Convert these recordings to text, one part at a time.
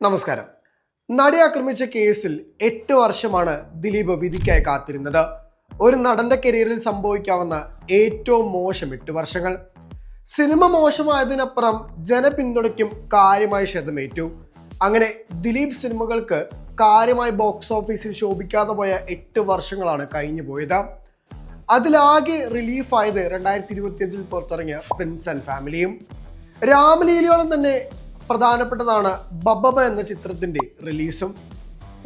നമസ്കാരം. നടി ആക്രമിച്ച കേസിൽ 8 വർഷമാണ് ദിലീപ് വിധിക്കായി കാത്തിരുന്നത്. ഒരു നടന്റെ കരിയറിൽ സംഭവിക്കാവുന്ന ഏറ്റവും മോശം 8 വർഷങ്ങൾ. സിനിമ മോശമായതിനപ്പുറം ജനപിന്തുണയ്ക്കും കാര്യമായി ക്ഷതമേറ്റു. അങ്ങനെ ദിലീപ് സിനിമകൾക്ക് കാര്യമായി ബോക്സ് ഓഫീസിൽ ശോഭിക്കാതെ പോയ 8 വർഷങ്ങളാണ് കഴിഞ്ഞു പോയത്. അതിലാകെ റിലീഫായത് 2025 പുറത്തിറങ്ങിയ പ്രിൻസ് ആൻഡ് ഫാമിലിയും. രാമലീലയോളം തന്നെ പ്രധാനപ്പെട്ടതാണ് ബബ്ബ എന്ന ചിത്രത്തിന്റെ റിലീസും.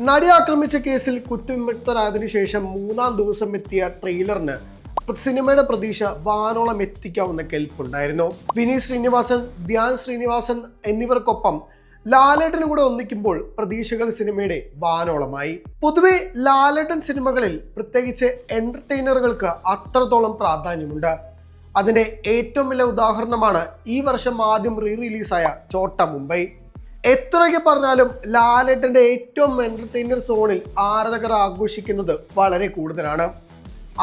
നടി ആക്രമിച്ച കേസിൽ കുറ്റവിമുക്തരായതിനു ശേഷം 3-ാം ദിവസം എത്തിയ ട്രെയിലറിന് സിനിമയുടെ പ്രതീക്ഷ വാനോളം എത്തിക്കാവുന്ന കെൽപ്പുണ്ടായിരുന്നു. വിനീത് ശ്രീനിവാസൻ, ധ്യാൻ ശ്രീനിവാസൻ എന്നിവർക്കൊപ്പം ലാലേട്ടനും കൂടെ ഒന്നിക്കുമ്പോൾ പ്രതീക്ഷകൾ സിനിമയുടെ വാനോളമായി. പൊതുവെ ലാലേട്ടൻ സിനിമകളിൽ പ്രത്യേകിച്ച് എന്റർടൈനറുകൾക്ക് അത്രത്തോളം പ്രാധാന്യമുണ്ട്. അതിന്റെ ഏറ്റവും വലിയ ഉദാഹരണമാണ് ഈ വർഷം ആദ്യം റിലീസായ ചോട്ട മുംബൈ. എത്രയൊക്കെ പറഞ്ഞാലും ലാലേട്ടന്റെ ഏറ്റവും എന്റർടൈനർ സോണിൽ ആരാധകർ ആഘോഷിക്കുന്നത് വളരെ കൂടുതലാണ്.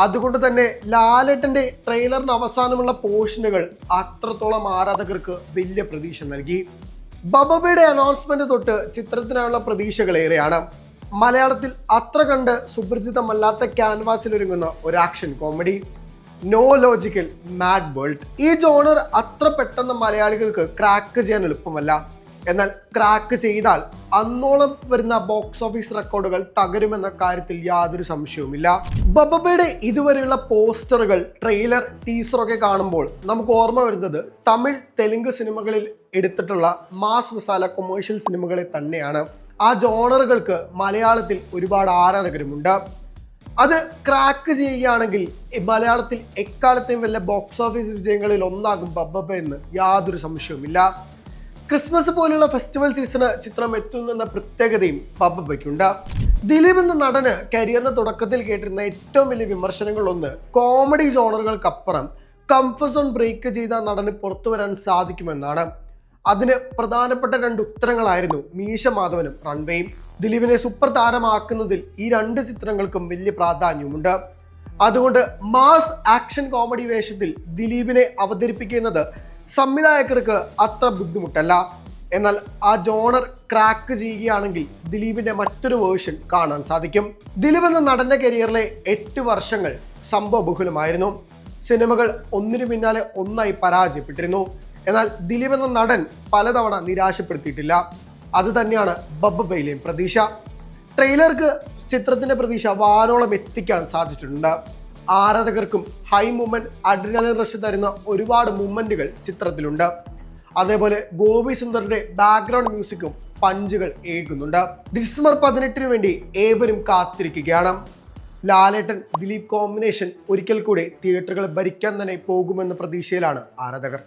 അതുകൊണ്ട് തന്നെ ലാലേട്ടന്റെ ട്രെയിലറിന് അവസാനമുള്ള പോർഷനുകൾ അത്രത്തോളം ആരാധകർക്ക് വലിയ പ്രതീക്ഷ നൽകി. ബബ്ബയുടെ അനൗൺസ്മെന്റ് തൊട്ട് ചിത്രത്തിനായുള്ള പ്രതീക്ഷകൾ ഏറെയാണ്. മലയാളത്തിൽ അത്ര കണ്ട് സുപരിചിതമല്ലാത്ത ക്യാൻവാസിൽ ഒരുങ്ങുന്ന ഒരു action comedy, no logical mad world. ഈ ജോണർ അത്ര പെട്ടെന്ന് മലയാളികൾക്ക് ക്രാക്ക് ചെയ്യാൻ എളുപ്പമല്ല. എന്നാൽ ക്രാക്ക് ചെയ്താൽ അന്നോളം വരുന്ന ബോക്സ് ഓഫീസ് റെക്കോർഡുകൾ തകരുമെന്ന കാര്യത്തിൽ യാതൊരു സംശയവുമില്ല. ബബ്ബയുടെ ഇതുവരെയുള്ള പോസ്റ്ററുകൾ, ട്രെയിലർ, ടീസറൊക്കെ കാണുമ്പോൾ നമുക്ക് ഓർമ്മ വരുന്നത് തമിഴ്, തെലുങ്ക് സിനിമകളിൽ എടുത്തിട്ടുള്ള മാസ് മസാല കൊമേഴ്ഷ്യൽ സിനിമകളെ തന്നെയാണ്. ആ ജോണറുകൾക്ക് മലയാളത്തിൽ ഒരുപാട് ആരാധകരുമുണ്ട്. അത് ക്രാക്ക് ചെയ്യുകയാണെങ്കിൽ മലയാളത്തിൽ എക്കാലത്തെയും വല്ല ബോക്സ് ഓഫീസ് വിജയങ്ങളിൽ ഒന്നാകും ബബ്ബ എന്ന് യാതൊരു സംശയവുമില്ല. ക്രിസ്മസ് പോലുള്ള ഫെസ്റ്റിവൽ സീസണ് ചിത്രം എത്തുന്നെന്ന പ്രത്യേകതയും ബബ്ബയ്ക്കുണ്ട്. ദിലീപ് എന്ന നടന് കരിയറിന്റെ തുടക്കത്തിൽ കേട്ടിരുന്ന ഏറ്റവും വലിയ വിമർശനങ്ങളൊന്ന് കോമഡി ജോണറുകൾക്കപ്പുറം കംഫർട്ട് സോൺ ബ്രേക്ക് ചെയ്ത നടന് പുറത്തു വരാൻ സാധിക്കുമെന്നാണ്. അതിന് പ്രധാനപ്പെട്ട 2 ഉത്തരങ്ങളായിരുന്നു മീശ മാധവനും റൺവേയും. ദിലീപിനെ സൂപ്പർ താരമാക്കുന്നതിൽ ഈ 2 ചിത്രങ്ങൾക്കും വലിയ പ്രാധാന്യമുണ്ട്. അതുകൊണ്ട് മാസ് ആക്ഷൻ കോമഡി വേഷത്തിൽ ദിലീപിനെ അവതരിപ്പിക്കുന്നത് സംവിധായകർക്ക് അത്ര ബുദ്ധിമുട്ടല്ല. എന്നാൽ ആ ജോണർ ക്രാക്ക് ചെയ്യുകയാണെങ്കിൽ ദിലീപിന്റെ മറ്റൊരു വേർഷൻ കാണാൻ സാധിക്കും. ദിലീപ് എന്ന നടന്റെ കരിയറിലെ 8 വർഷങ്ങൾ സംഭവബഹുലമായിരുന്നു. സിനിമകൾ ഒന്നിനു പിന്നാലെ ഒന്നായി പരാജയപ്പെട്ടിരുന്നു. എന്നാൽ ദിലീപ് എന്ന നടൻ പലതവണ നിരാശപ്പെടുത്തിയിട്ടില്ല. അത് തന്നെയാണ് ബബ്ബയിലെയും പ്രതീക്ഷ. ട്രെയിലർക്ക് ചിത്രത്തിന്റെ പ്രതീക്ഷ വാനോളം എത്തിക്കാൻ സാധിച്ചിട്ടുണ്ട്. ആരാധകർക്കും ഹൈ മൂമെന്റ്, അഡ്രിനാലിൻ റഷ് തരുന്ന ഒരുപാട് മൂമെന്റുകൾ ചിത്രത്തിലുണ്ട്. അതേപോലെ ഗോപി സുന്ദറിന്റെ ബാക്ക്ഗ്രൗണ്ട് മ്യൂസിക്കും പഞ്ചുകൾ ഏകുന്നുണ്ട്. ഡിസംബർ 18 വേണ്ടി ഏവരും കാത്തിരിക്കുകയാണ്. ലാലേട്ടൻ ദിലീപ് കോമ്പിനേഷൻ ഒരിക്കൽ കൂടി തിയേറ്ററുകൾ ഭരിക്കാൻ തന്നെ പോകുമെന്ന പ്രതീക്ഷയിലാണ് ആരാധകർ.